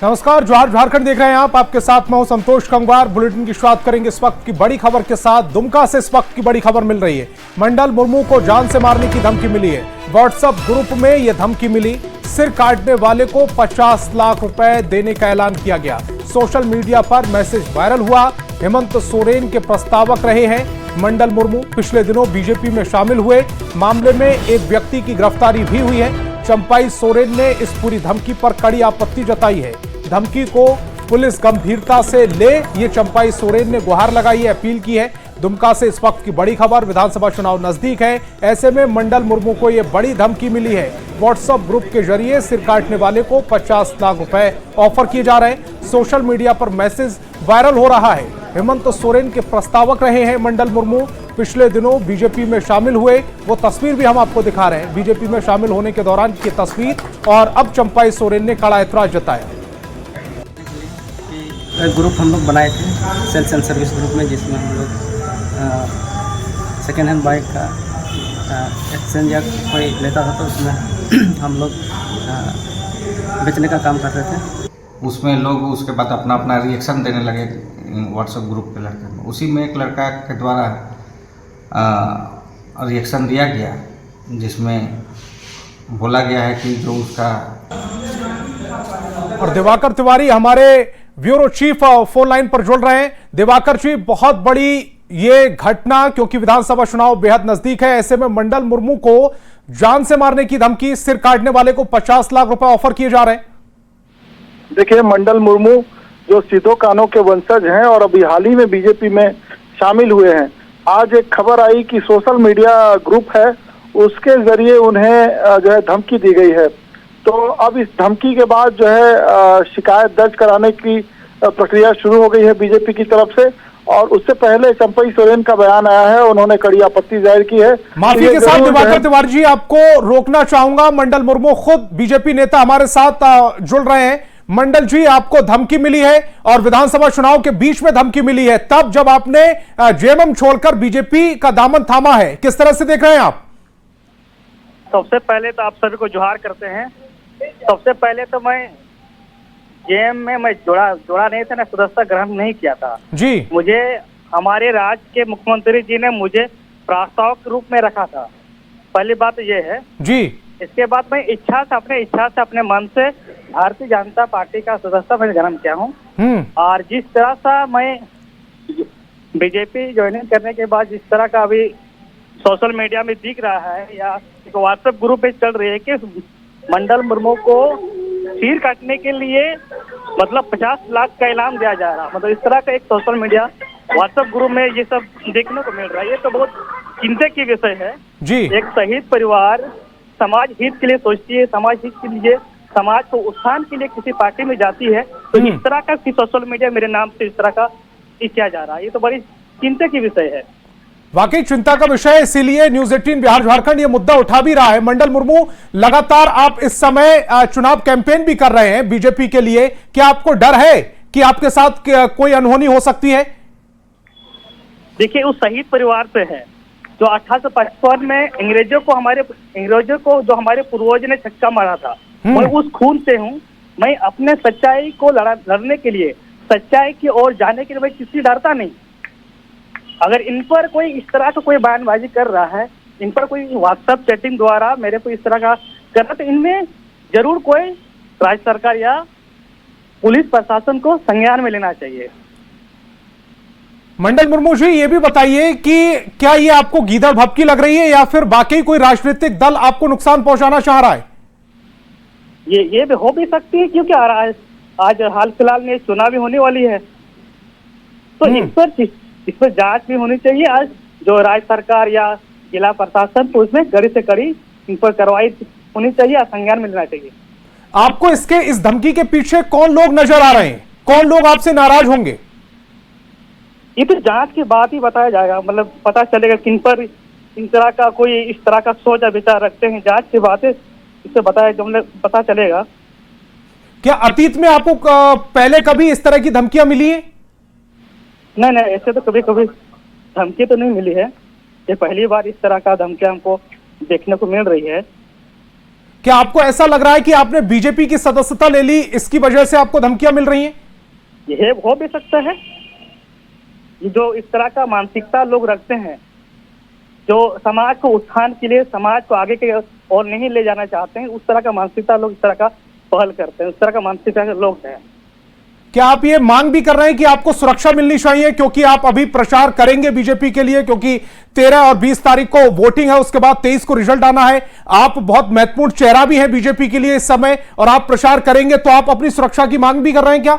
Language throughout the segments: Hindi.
नमस्कार, जोहार झारखंड देख रहे हैं आप। आपके साथ मैं हूं संतोष कंगवार। बुलेटिन की शुरुआत करेंगे इस वक्त की बड़ी खबर के साथ। दुमका से इस वक्त की बड़ी खबर मिल रही है। मंडल मुर्मू को जान से मारने की धमकी मिली है। व्हाट्सएप ग्रुप में यह धमकी मिली। सिर काटने वाले को 50 लाख रुपए देने का ऐलान किया गया। सोशल मीडिया पर मैसेज वायरल हुआ। हेमंत सोरेन के प्रस्तावक रहे हैं मंडल मुर्मू। पिछले दिनों बीजेपी में शामिल हुए। मामले में एक व्यक्ति की गिरफ्तारी भी हुई है। चंपाई सोरेन ने इस पूरी धमकी पर कड़ी आपत्ति जताई है। धमकी को पुलिस गंभीरता से ले, ये चंपाई सोरेन ने गुहार लगाई है, अपील की है। दुमका से इस वक्त की बड़ी खबर। विधानसभा चुनाव नजदीक है, ऐसे में मंडल मुर्मू को यह बड़ी धमकी मिली है। व्हाट्सएप ग्रुप के जरिए सिर काटने वाले को 50 लाख रुपए ऑफर किए जा रहे हैं। सोशल मीडिया पर मैसेज वायरल हो रहा है। हेमंत सोरेन के प्रस्तावक रहे हैं मंडल मुर्मू। पिछले दिनों बीजेपी में शामिल हुए, वो तस्वीर भी हम आपको दिखा रहे हैं। बीजेपी में शामिल होने के दौरान की तस्वीर, और अब चंपाई सोरेन ने कड़ा ऐतराज जताया। एक ग्रुप हम लोग बनाए थे, सेल्स एंड सर्विस ग्रुप में, जिसमें हम लोग सेकेंड हैंड बाइक का एक्सचेंज या कोई लेता था तो उसमें हम लोग बेचने का काम कर रहे थे। उसमें लोग उसके बाद अपना अपना रिएक्शन देने लगे व्हाट्सएप ग्रुप के लड़के में। उसी में एक लड़का के द्वारा रिएक्शन दिया गया, जिसमें बोला गया है कि जो उसका। और दिवाकर तिवारी हमारे ब्यूरो चीफ फोन लाइन पर जुड़ रहे हैं। दिवाकर जी, बहुत बड़ी ये घटना, क्योंकि विधानसभा चुनाव बेहद नजदीक है। ऐसे में मंडल मुर्मू को जान से मारने की धमकी, सिर काटने वाले को 50 लाख रुपए ऑफर किए जा रहे हैं। देखिए, मंडल मुर्मू जो सिद्धो कान्हो के वंशज हैं और अभी हाल ही में बीजेपी में शामिल हुए हैं। आज एक खबर आई कि सोशल मीडिया ग्रुप है, उसके जरिए उन्हें जो है धमकी दी गई है। तो अब इस धमकी के बाद जो है शिकायत दर्ज कराने की प्रक्रिया शुरू हो गई है बीजेपी की तरफ से। और उससे पहले चंपाई सोरेन का बयान आया है, उन्होंने कड़ी आपत्ति जाहिर की है। माफी के साथ दिवाकर तिवारी जी, आपको रोकना चाहूंगा। मंडल मुर्मू खुद बीजेपी नेता हमारे साथ जुड़ रहे हैं। मंडल जी, आपको धमकी मिली है और विधानसभा चुनाव के बीच में धमकी मिली है, तब जब आपने जेएमएम छोड़कर बीजेपी का दामन थामा है, किस तरह से देख रहे हैं आप? सबसे पहले तो आप सभी को जोहार करते हैं। सबसे पहले तो मैं जेएम में मैं जोड़ा नहीं था, ना सदस्यता ग्रहण नहीं किया था जी। मुझे हमारे राज्य के मुख्यमंत्री जी ने मुझे प्रस्तावक के रूप में रखा था। पहली बात ये है जी। इसके बाद मैं अपने इच्छा से अपने मन से भारतीय जनता पार्टी का सदस्यता मैंने ग्रहण किया हूँ। और जिस तरह से मैं बीजेपी ज्वाइनिंग करने के बाद जिस तरह का अभी सोशल मीडिया में दिख रहा है या व्हाट्सएप ग्रुप पे चल रही है कि मंडल मुर्मू को सिर काटने के लिए मतलब 50 लाख का इनाम दिया जा रहा, मतलब इस तरह का एक सोशल मीडिया व्हाट्सएप ग्रुप में ये सब देखने को मिल रहा है। ये तो बहुत चिंता की विषय है जी। एक शहीद परिवार समाज हित के लिए सोचती है, समाज हित के लिए, समाज को उत्थान के लिए किसी पार्टी में जाती है, तो इस तरह का सोशल मीडिया मेरे नाम से इस तरह का किया जा रहा है, ये तो बड़ी चिंता की विषय है। वाकई चिंता का विषय है, इसीलिए न्यूज 18 बिहार झारखंड ये मुद्दा उठा भी रहा है। मंडल मुर्मू, लगातार आप इस समय चुनाव कैंपेन भी कर रहे हैं बीजेपी के लिए। क्या आपको डर है कि आपके साथ कोई अनहोनी हो सकती है? देखिए, उस शहीद परिवार से है जो 1855 में अंग्रेजों को जो हमारे पूर्वज ने छक्का मारा था। मैं उस खून से हूँ। मैं अपने सच्चाई को लड़ने के लिए, सच्चाई की ओर जाने के लिए मैं किसी डरता नहीं। अगर इन पर कोई इस तरह का कोई बयानबाजी कर रहा है, इन पर कोई व्हाट्सएप चैटिंग द्वारा मेरे को इस तरह का कर रहा, तो इनमें जरूर कोई राज्य सरकार या पुलिस प्रशासन को संज्ञान में लेना चाहिए। मंडल मुर्मू जी, ये भी बताइए कि क्या ये आपको गीदड़ भपकी लग रही है या फिर बाकी कोई राजनीतिक दल आपको नुकसान पहुंचाना चाह रहा है? ये भी हो भी सकती है, क्योंकि आज हाल फिलहाल में चुनाव भी होने वाली है, तो इस पर जांच भी होनी चाहिए। आज जो राज्य सरकार या जिला प्रशासन को उसमें कड़ी से कड़ी इन पर कार्रवाई होनी चाहिए, संज्ञान में लेना चाहिए। आपको इस धमकी के पीछे कौन लोग नजर आ रहे हैं? कौन लोग आपसे नाराज होंगे? ये तो जांच के बाद ही बताया जाएगा, मतलब पता चलेगा किन पर इन तरह का कोई इस तरह का सोच विचार रखते हैं। जांच के बाद इससे पता चलेगा। क्या अतीत में आपको पहले कभी इस तरह की धमकियां मिली है? नहीं, ऐसे तो कभी धमकी तो नहीं मिली है। ये पहली बार इस तरह का धमकी हमको देखने को मिल रही है। क्या आपको ऐसा लग रहा है कि आपने बीजेपी की सदस्यता ले ली, इसकी वजह से आपको धमकियां मिल रही हैं? ये हो भी सकता है। जो इस तरह का मानसिकता लोग रखते हैं, जो समाज को उत्थान के लिए, समाज को आगे के और नहीं ले जाना चाहते हैं, उस तरह का मानसिकता लोग इस तरह का पहल करते हैं, उस तरह का मानसिकता के लोग हैं। क्या आप ये मांग भी कर रहे हैं कि आपको सुरक्षा मिलनी चाहिए, क्योंकि आप अभी प्रचार करेंगे बीजेपी के लिए, क्योंकि 13 और 20 तारीख को वोटिंग है, उसके बाद 23 को रिजल्ट आना है। आप बहुत महत्वपूर्ण चेहरा भी हैं बीजेपी के लिए इस समय, और आप प्रचार करेंगे, तो आप अपनी सुरक्षा की मांग भी कर रहे हैं क्या?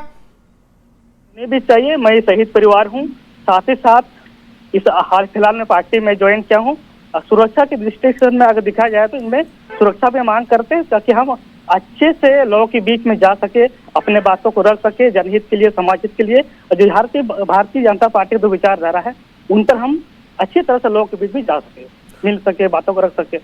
नहीं भी चाहिए। मैं शहीद परिवार हूँ, साथ ही साथ इस हाल फिलहाल में पार्टी में ज्वाइन किया हूँ। सुरक्षा के दृष्टिकोण में अगर देखा जाए तो इनमें सुरक्षा भी मांग करते हैं, ताकि हम अच्छे से लोगों के बीच में जा सके, अपने बातों को रख सके, जनहित के लिए, समाज हित के लिए। जो भारतीय जनता पार्टी का जो विचारधारा है, उन पर हम अच्छी तरह से लोगों के बीच में जा सके, मिल सके, बातों को रख सके।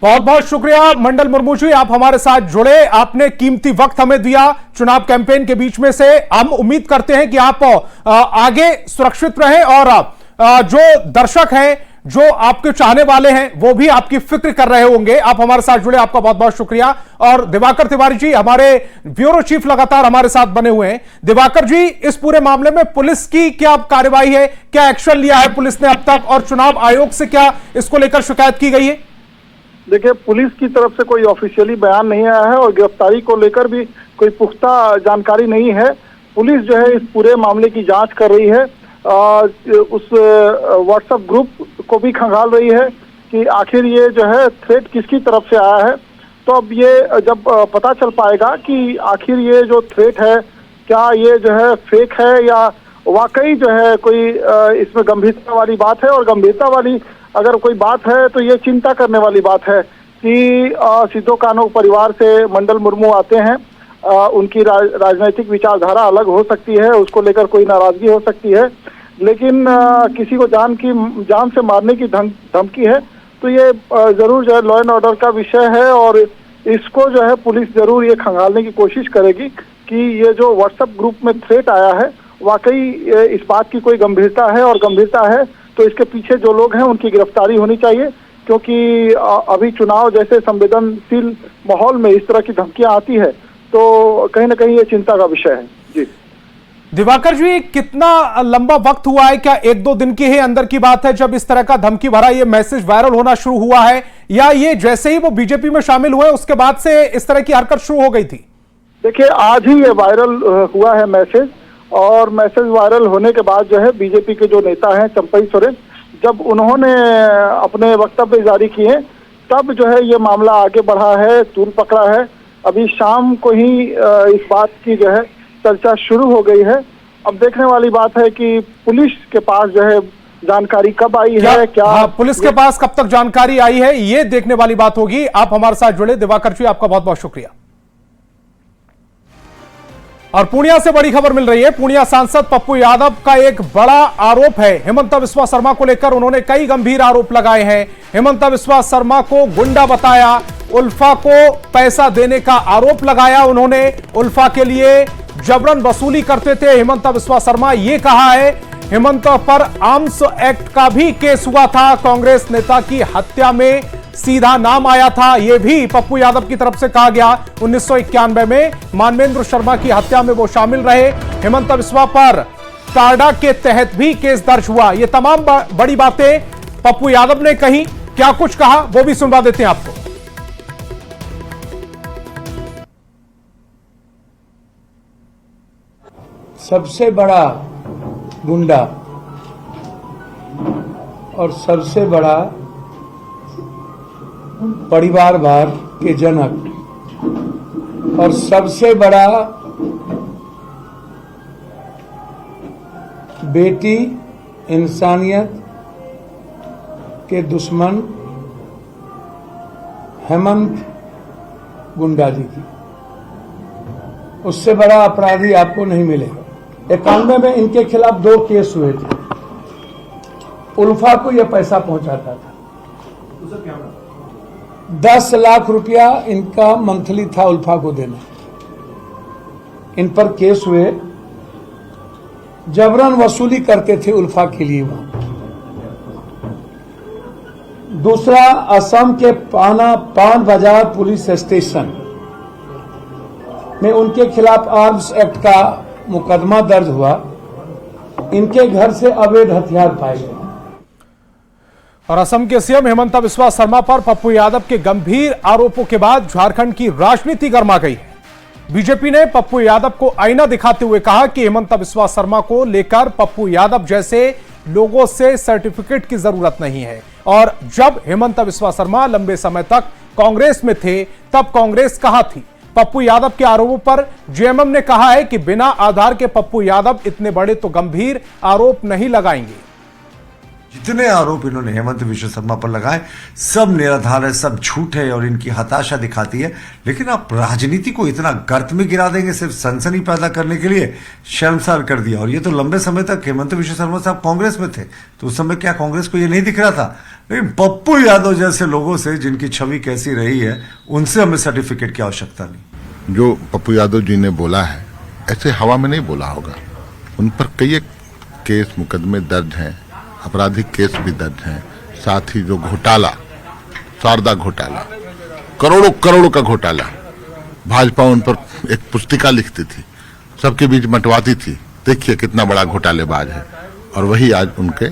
बहुत बहुत शुक्रिया मंडल मुर्मू जी, आप हमारे साथ जुड़े, आपने कीमती वक्त हमें दिया चुनाव कैंपेन के बीच में से। हम उम्मीद करते हैं कि आप आगे सुरक्षित रहें, और जो दर्शक हैं, जो आपके चाहने वाले हैं, वो भी आपकी फिक्र कर रहे होंगे। आप हमारे साथ जुड़े, आपका बहुत बहुत शुक्रिया। और दिवाकर तिवारी जी हमारे ब्यूरो चीफ लगातार हमारे साथ बने हुए हैं। दिवाकर जी, इस पूरे मामले में पुलिस की क्या कार्रवाई है, क्या एक्शन लिया है पुलिस ने अब तक, और चुनाव आयोग से क्या इसको लेकर शिकायत की गई है? देखिए, पुलिस की तरफ से कोई ऑफिशियली बयान नहीं आया है और गिरफ्तारी को लेकर भी कोई पुख्ता जानकारी नहीं है। पुलिस जो है इस पूरे मामले की जांच कर रही है, उस व्हाट्सएप ग्रुप को भी खंगाल रही है कि आखिर ये जो है थ्रेट किसकी तरफ से आया है। तो अब ये जब पता चल पाएगा कि आखिर ये जो थ्रेट है, क्या ये जो है फेक है या वाकई जो है कोई इसमें गंभीरता वाली बात है। और गंभीरता वाली अगर कोई बात है तो ये चिंता करने वाली बात है कि सिद्धो कान्हू परिवार से मंडल मुर्मू आते हैं, उनकी राजनीतिक विचारधारा अलग हो सकती है, उसको लेकर कोई नाराजगी हो सकती है, लेकिन किसी को जान से मारने की धमकी है, तो ये जरूर जो है लॉ एंड ऑर्डर का विषय है। और इसको जो है पुलिस जरूर ये खंगालने की कोशिश करेगी कि ये जो व्हाट्सएप ग्रुप में थ्रेट आया है, वाकई इस बात की कोई गंभीरता है, और गंभीरता है तो इसके पीछे जो लोग हैं उनकी गिरफ्तारी होनी चाहिए। क्योंकि अभी चुनाव जैसे संवेदनशील माहौल में इस तरह की धमकियां आती है, तो कहीं ना कहीं ये चिंता का विषय है। जी दिवाकर जी, कितना लंबा वक्त हुआ है, क्या 1-2 दिन के ही अंदर की बात है जब इस तरह का धमकी भरा ये मैसेज वायरल होना शुरू हुआ है, या ये जैसे ही वो बीजेपी में शामिल हुए उसके बाद से इस तरह की हरकत शुरू हो गई थी? देखिए, आज ही ये वायरल हुआ है मैसेज, और मैसेज वायरल होने के बाद जो है बीजेपी के जो नेता हैं चंपई सोरेन, जब उन्होंने अपने वक्तव्य जारी किए, तब जो है ये मामला आगे बढ़ा है, तूल पकड़ा है। अभी शाम को ही इस बात की जो है चर्चा शुरू हो गई है। अब देखने वाली बात है कि पुलिस के पास जो है जानकारी कब आई है, क्या पुलिस के पास कब तक जानकारी आई है, ये देखने वाली बात होगी। आप हमारे साथ जुड़े, दिवाकर जी आपका बहुत बहुत शुक्रिया। और पूर्णिया से बड़ी खबर मिल रही है। पूर्णिया सांसद पप्पू यादव का एक बड़ा आरोप है हेमंता बिस्वा शर्मा को लेकर। उन्होंने कई गंभीर आरोप लगाए हैं। हेमंता बिस्वा शर्मा को गुंडा बताया, उल्फा को पैसा देने का आरोप लगाया उन्होंने, उल्फा के लिए जबरन वसूली करते थे हेमंता बिस्वा शर्मा, ये कहा है। हेमंत पर आर्म्स एक्ट का भी केस हुआ था, कांग्रेस नेता की हत्या में सीधा नाम आया था, यह भी पप्पू यादव की तरफ से कहा गया। 1991 में मानवेंद्र शर्मा की हत्या में वो शामिल रहे। हेमंत बिस्वा पर टारडा के तहत भी केस दर्ज हुआ। ये तमाम बड़ी बातें पप्पू यादव ने कही। क्या कुछ कहा वो भी सुनवा देते हैं आपको। सबसे बड़ा गुंडा और सबसे बड़ा परिवारवाद के जनक और सबसे बड़ा बेटी इंसानियत के दुश्मन हेमंत गुंडा जी की, उससे बड़ा अपराधी आपको नहीं मिलेगा। 91 में इनके खिलाफ 2 केस हुए थे। उल्फा को यह पैसा पहुंचाता था, 10 लाख रुपया इनका मंथली था उल्फा को देना। इन पर केस हुए, जबरन वसूली करते थे उल्फा के लिए। वहां दूसरा, असम के पान बाजार पुलिस स्टेशन में उनके खिलाफ आर्म्स एक्ट का मुकदमा दर्ज हुआ। इनके घर से अवैध हथियार पाए गए। और असम के सीएम हेमंत बिस्वा शर्मा पर पप्पू यादव के गंभीर आरोपों के बाद झारखंड की राजनीति गर्मा गई है। बीजेपी ने पप्पू यादव को आईना दिखाते हुए कहा कि हेमंत बिस्वा शर्मा को लेकर पप्पू यादव जैसे लोगों से सर्टिफिकेट की जरूरत नहीं है। और जब हेमंत बिस्वा शर्मा लंबे समय तक कांग्रेस में थे तब कांग्रेस कहां थी। पप्पू यादव के आरोपों पर जेएमएम ने कहा है कि बिना आधार के पप्पू यादव इतने बड़े तो गंभीर आरोप नहीं लगाएंगे। जितने आरोप इन्होंने हेमंत बिस्वा शर्मा पर लगाए सब निराधार है, सब झूठ है और इनकी हताशा दिखाती है। लेकिन आप राजनीति को इतना गर्त में गिरा देंगे सिर्फ सनसनी पैदा करने के लिए, शर्मसार कर दिया। और ये तो लंबे समय तक हेमंत बिस्वा शर्मा साहब कांग्रेस में थे तो उस समय क्या कांग्रेस को ये नहीं दिख रहा था? लेकिन पप्पू यादव जैसे लोगों से जिनकी छवि कैसी रही है उनसे हमें सर्टिफिकेट की आवश्यकता नहीं। जो पप्पू यादव जी ने बोला है ऐसे हवा में नहीं बोला होगा। उन पर कई एक केस मुकदमे दर्ज हैं, आपराधिक केस भी दर्ज हैं। साथ ही जो घोटाला, शारदा घोटाला, करोड़ों करोड़ों का घोटाला, भाजपा उन पर एक पुस्तिका लिखती थी, सबके बीच मटवाती थी। देखिए कितना बड़ा घोटालेबाज है और वही आज उनके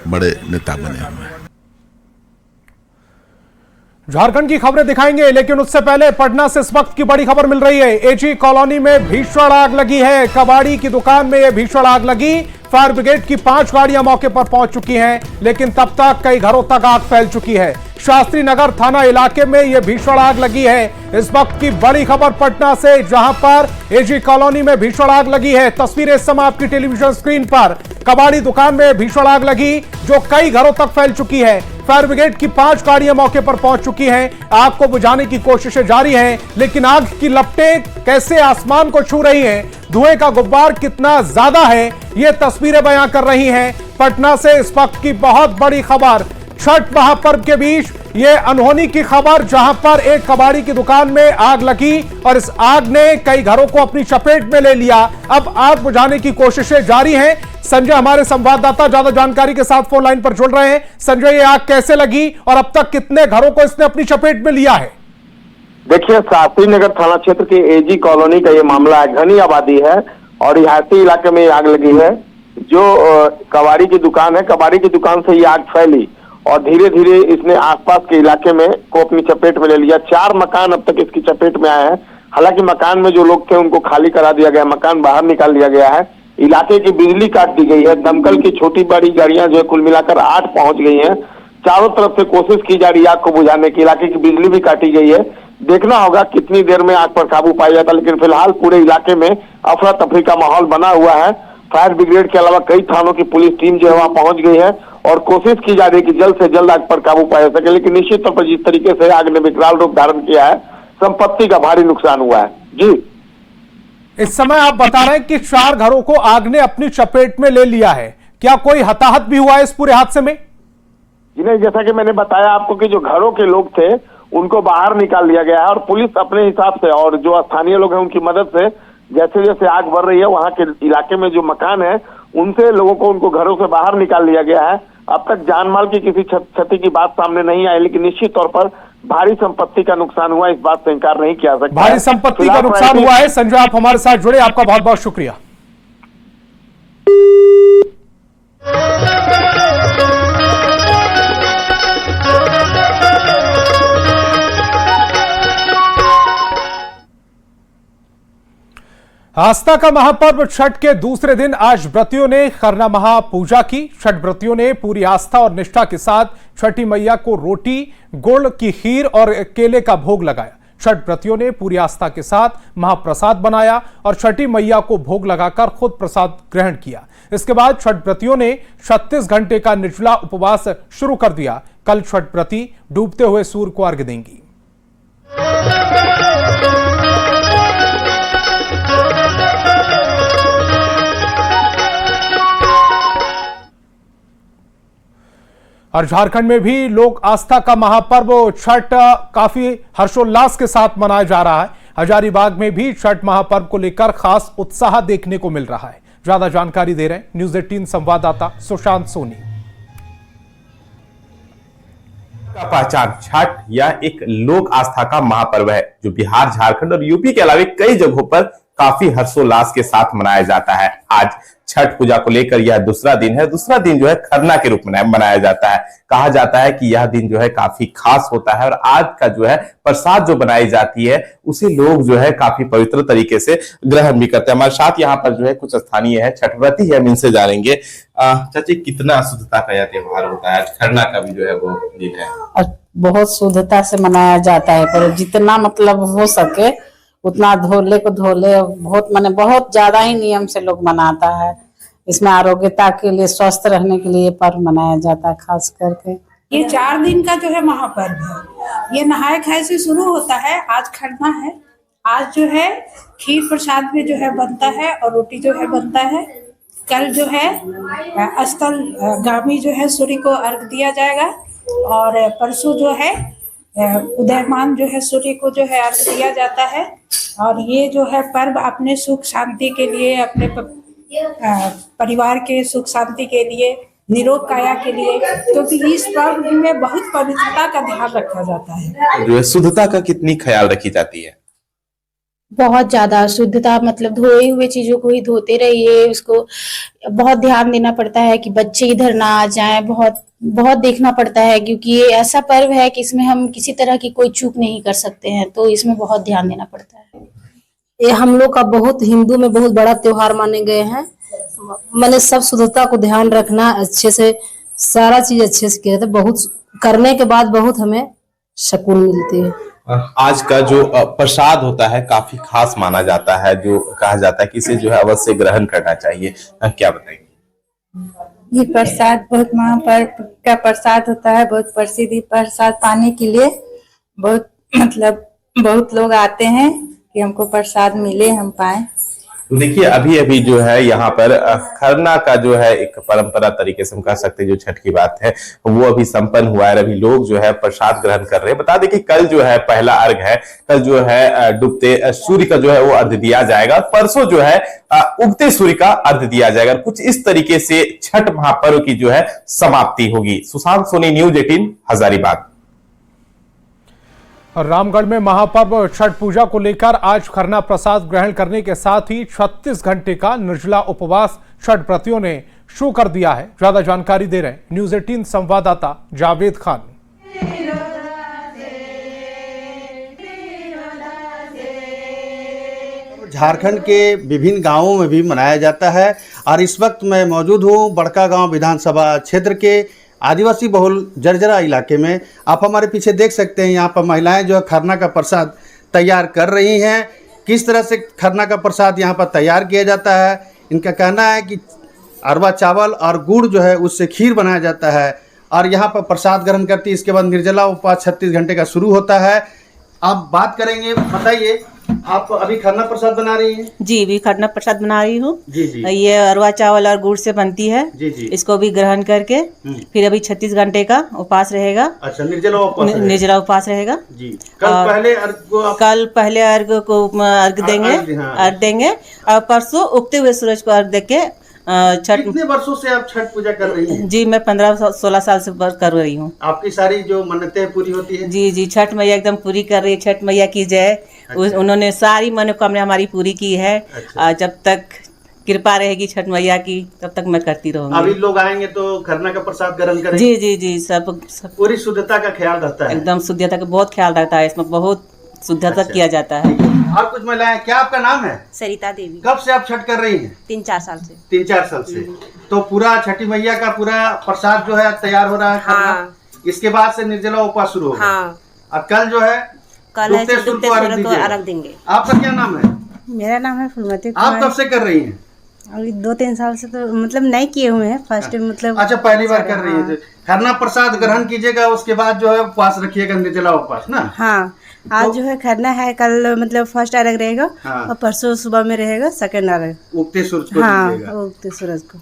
बड़े नेता बने हुए हैं। झारखंड की खबरें दिखाएंगे लेकिन उससे पहले पटना से इस वक्त की बड़ी खबर मिल रही है। एजी कॉलोनी में भीषण आग लगी है। कबाड़ी की दुकान में यह भीषण आग लगी। फायर ब्रिगेड की 5 गाड़ियां मौके पर पहुंच चुकी हैं लेकिन तब तक कई घरों तक आग फैल चुकी है। शास्त्री नगर थाना इलाके में यह भीषण आग लगी है। इस वक्त की बड़ी खबर पटना से जहां पर एजी कॉलोनी में भीषण आग लगी है। तस्वीरें इस समय आपकी टेलीविजन स्क्रीन पर। कबाड़ी दुकान में भीषण आग लगी जो कई घरों तक फैल चुकी है। फायर ब्रिगेड की 5 गाड़ियां मौके पर पहुंच चुकी हैं। आग को बुझाने की कोशिशें जारी हैं लेकिन आग की लपटें कैसे आसमान को छू रही हैं, धुएं का गुब्बार कितना ज्यादा है, ये तस्वीरें बयां कर रही हैं। पटना से इस वक्त की बहुत बड़ी खबर, छठ महापर्व के बीच ये अनहोनी की खबर जहां पर एक कबाड़ी की दुकान में आग लगी और इस आग ने कई घरों को अपनी चपेट में ले लिया। अब आग बुझाने की कोशिशें जारी हैं। संजय हमारे संवाददाता ज्यादा जानकारी के साथ फोन लाइन पर जुड़ रहे हैं। संजय, ये आग कैसे लगी और अब तक कितने घरों को इसने अपनी चपेट में लिया है? देखिए, शास्त्री नगर थाना क्षेत्र के एजी कॉलोनी का ये मामला है। घनी आबादी है और रिहायशी इलाके में आग लगी है। जो कबाड़ी की दुकान है, कबाड़ी की दुकान से ये आग फैली और धीरे धीरे इसने आसपास के इलाके में को अपनी चपेट में ले लिया। 4 मकान अब तक इसकी चपेट में आए हैं। हालांकि मकान में जो लोग थे उनको खाली करा दिया गया, मकान बाहर निकाल दिया गया है। इलाके की बिजली काट दी गई है। दमकल की छोटी बड़ी गाड़ियां जो है कुल मिलाकर 8 पहुंच गई हैं। चारों तरफ से कोशिश की जा रही है आग को बुझाने की। इलाके की बिजली भी काटी गई है। देखना होगा कितनी देर में आग पर काबू पाया जाता है, लेकिन फिलहाल पूरे इलाके में अफरा तफरी का माहौल बना हुआ है। फायर ब्रिगेड के अलावा कई थानों की पुलिस टीम जो है वहां पहुंच गई है और कोशिश की जा रही है कि जल्द से जल्द आग पर काबू पाया जा सके। लेकिन निश्चित तौर पर जिस तरीके से आग ने विकराल रूप धारण किया है, संपत्ति का भारी नुकसान हुआ है। जी, इस समय आप बता रहे हैं कि 4 घरों को आग ने अपनी चपेट में ले लिया है। क्या कोई हताहत भी हुआ है इस पूरे हादसे में? जी नहीं, जैसा कि मैंने बताया आपको कि जो घरों के लोग थे उनको बाहर निकाल दिया गया है और पुलिस अपने हिसाब से और जो स्थानीय लोग हैं उनकी मदद से जैसे जैसे आग बढ़ रही है वहां के इलाके में जो मकान है उनसे लोगों को उनको घरों से बाहर निकाल लिया गया है। अब तक जान माल की किसी क्षति की बात सामने नहीं आई, लेकिन निश्चित तौर पर भारी संपत्ति का नुकसान हुआ, इस बात से इंकार नहीं किया सकता। भारी संपत्ति का नुकसान हुआ है। संजय, आप हमारे साथ जुड़े, आपका बहुत बहुत शुक्रिया। आस्था का महापर्व छठ के दूसरे दिन आज व्रतियों ने खरना महापूजा की। छठ व्रतियों ने पूरी आस्था और निष्ठा के साथ छठी मैया को रोटी, गुड़ की खीर और केले का भोग लगाया। छठ व्रतियों ने पूरी आस्था के साथ महाप्रसाद बनाया और छठी मैया को भोग लगाकर खुद प्रसाद ग्रहण किया। इसके बाद छठ व्रतियों ने 36 घंटे का निर्जला उपवास शुरू कर दिया। कल छठ व्रती डूबते हुए सूर्य को अर्घ्य देंगी। और झारखंड में भी लोक आस्था का महापर्व छठ काफी हर्षोल्लास के साथ मनाया जा रहा है। हजारीबाग में भी छठ महापर्व को लेकर खास उत्साह देखने को मिल रहा है। ज्यादा जानकारी दे रहे हैं न्यूज़ 18 संवाददाता सुशांत सोनी। का पहचान छठ यह एक लोक आस्था का महापर्व है जो बिहार, झारखंड और यूपी के अलावा कई जगहों पर काफी हर्षोल्लास के साथ मनाया जाता है। आज छठ पूजा को लेकर यह दूसरा दिन है। दूसरा दिन जो है खरना के रूप में मनाया जाता है। कहा जाता है कि यह दिन जो है काफी खास होता है और आज का जो है प्रसाद जो बनाई जाती है उसे लोग जो है काफी पवित्र तरीके से ग्रहण भी करते हैं। हमारे साथ यहाँ पर जो है कुछ स्थानीय है, छठ व्रती है, हम इनसे जानेंगे। चाची, कितना शुद्धता का यह त्योहार होता है? आज खरना का भी जो है वो दिन है। बहुत शुद्धता से मनाया जाता है, पर जितना मतलब हो सके उतना धोले को धोले, बहुत ज्यादा ही नियम से लोग मनाता है। इसमें आरोग्यता के लिए, स्वस्थ रहने के लिए पर्व मनाया जाता है खास करके। ये 4 दिन का जो है महापर्व है। ये नहाए खाए से शुरू होता है। आज खरना है। आज जो है खीर प्रसाद में जो है बनता है और रोटी जो है बनता है। कल जो है अस्तल गामी जो है सूर्य को अर्घ दिया जाएगा और परसों जो है उदयमान जो है सूर्य को जो है अर्घ दिया जाता है। और ये जो है पर्व अपने सुख शांति के लिए, अपने परिवार के सुख शांति के लिए, निरोग काया के लिए, क्योंकि इस पर्व में बहुत पवित्रता का ध्यान रखा जाता है। जो है शुद्धता का कितनी ख्याल रखी जाती है? बहुत ज्यादा शुद्धता, मतलब धोए हुए चीजों को ही धोते रहिए। उसको बहुत ध्यान देना पड़ता है कि बच्चे इधर ना आ जाएं। बहुत देखना पड़ता है, क्योंकि ये ऐसा पर्व है कि इसमें हम किसी तरह की कोई चूक नहीं कर सकते हैं, तो इसमें बहुत ध्यान देना पड़ता है। ये हम लोग का बहुत, हिंदू में बहुत बड़ा त्योहार माने गए हैं। मैंने सब शुद्धता को ध्यान रखना, अच्छे से सारा चीज अच्छे से किया था। बहुत करने के बाद बहुत हमें सुकून मिलती है। आज का जो प्रसाद होता है काफी खास माना जाता है, जो कहा जाता है कि इसे जो है अवश्य ग्रहण करना चाहिए, क्या बताएंगे? ये प्रसाद बहुत महापर्व का प्रसाद होता है। बहुत प्रसिद्ध प्रसाद पाने के लिए बहुत लोग आते हैं कि हमको प्रसाद मिले, हम पाए। तो देखिए, अभी अभी जो है यहाँ पर खरना का जो है एक परंपरा तरीके से हम कह सकते हैं, जो छठ की बात है वो अभी संपन्न हुआ है। अभी लोग जो है प्रसाद ग्रहण कर रहे हैं। बता दें कि कल जो है पहला अर्घ है। कल जो है डूबते सूर्य का जो है वो अर्घ दिया जाएगा। परसों जो है उगते सूर्य का अर्घ दिया जाएगा। कुछ इस तरीके से छठ महापर्व की जो है समाप्ति होगी। सुशांत सोनी, न्यूज 18, हजारीबाग। रामगढ़ में महापर्व छठ पूजा को लेकर आज खरना प्रसाद ग्रहण करने के साथ ही 36 घंटे का निर्जला उपवास छठ व्रतियों ने शुरू कर दिया है। ज्यादा जानकारी दे रहे हैं न्यूज 18 संवाददाता जावेद खान। झारखंड के विभिन्न गांवों में भी मनाया जाता है और इस वक्त मैं मौजूद हूं बड़कागांव विधानसभा क्षेत्र के आदिवासी बहुल जर्जरा इलाके में। आप हमारे पीछे देख सकते हैं, यहाँ पर महिलाएं जो है खरना का प्रसाद तैयार कर रही हैं। किस तरह से खरना का प्रसाद यहाँ पर तैयार किया जाता है, इनका कहना है कि अरवा चावल और गुड़ जो है उससे खीर बनाया जाता है और यहाँ पर प्रसाद ग्रहण करती है। इसके बाद निर्जला उपवास 36 घंटे का शुरू होता है। आप बात करेंगे, बताइए, आप अभी खरना प्रसाद बना रही हैं? जी, अभी खरना प्रसाद बना रही हूँ। जी जी। ये अरवा चावल और गुड़ से बनती है। जी जी। इसको भी ग्रहण करके फिर अभी 36 घंटे का उपवास रहेगा। अच्छा, निर्जला उपवास रहेगा। जी। कल पहले अर्घ को अर्घ देंगे और परसों उगते हुए सूरज को अर्घ देके छठ। कितने वर्षों से आप छठ पूजा कर रही हैं? जी, मैं 15-16 साल से कर रही हूँ। आपकी सारी जो मन्नतें पूरी होती है? जी जी, छठ मैया एकदम पूरी कर रही है। छठ मैया की जय। अच्छा। उन्होंने सारी मनोकामना हमारी पूरी की है। अच्छा। जब तक कृपा रहेगी छठ मैया की तब तक मैं करती रहूंगी। अभी लोग आएंगे तो खरना का प्रसाद ग्रहण करेंगे? जी जी जी, सब पूरी शुद्धता का ख्याल रहता है? एकदम शुद्धता का बहुत ख्याल रहता है। इसमें बहुत शुद्धता किया जाता है। और कुछ महिलाएं, क्या आपका नाम है? सरिता देवी। कब से आप छठ कर रही हैं? 3-4 साल से। 3-4 साल से। तो पूरा छठी मैया का पूरा प्रसाद जो है तैयार हो रहा है? हाँ। इसके बाद से निर्जला उपवास शुरू होगा? हाँ। और कल जो है डूबते सूरज को अर्घ देंगे। आपका क्या नाम है? मेरा नाम है फुलमती। आप कब से कर रही हैं? अभी 2-3 साल से तो मतलब नहीं किए हुए हैं। फर्स्ट मतलब। अच्छा, पहली बार कर रही है। खरना प्रसाद ग्रहण कीजिएगा, उसके बाद जो है उपवास रखिएगा, निर्जला उपवास ना? हाँ। आज जो है खरना है, कल मतलब फर्स्ट अर्घ रहेगा। हाँ। और परसों सुबह में रहेगा सेकंड अर्घ, उगते सूरज को। हाँ, उगते सूरज को।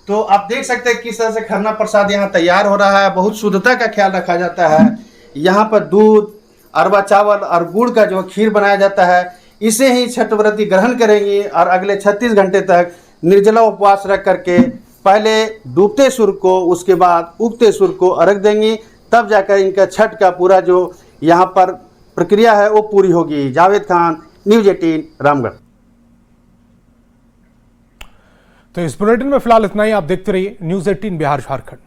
तो आप देख सकते हैं किस तरह से खरना प्रसाद यहाँ तैयार हो रहा है। बहुत शुद्धता का ख्याल रखा जाता है। यहाँ पर दूध, अरवा चावल और गुड़ का जो खीर बनाया जाता है, इसे ही छठ व्रती ग्रहण करेंगी और अगले 36 घंटे तक निर्जला उपवास रख करके पहले डूबते सूर्य को, उसके बाद उगते सूर्य को अर्घ देंगी। तब जाकर इनका छठ का पूरा जो यहाँ पर प्रक्रिया है वो पूरी होगी। जावेद खान, न्यूज 18 रामगढ़। तो इस बुलेटिन में फिलहाल इतना ही। आप देखते रहिए न्यूज 18 बिहार झारखंड।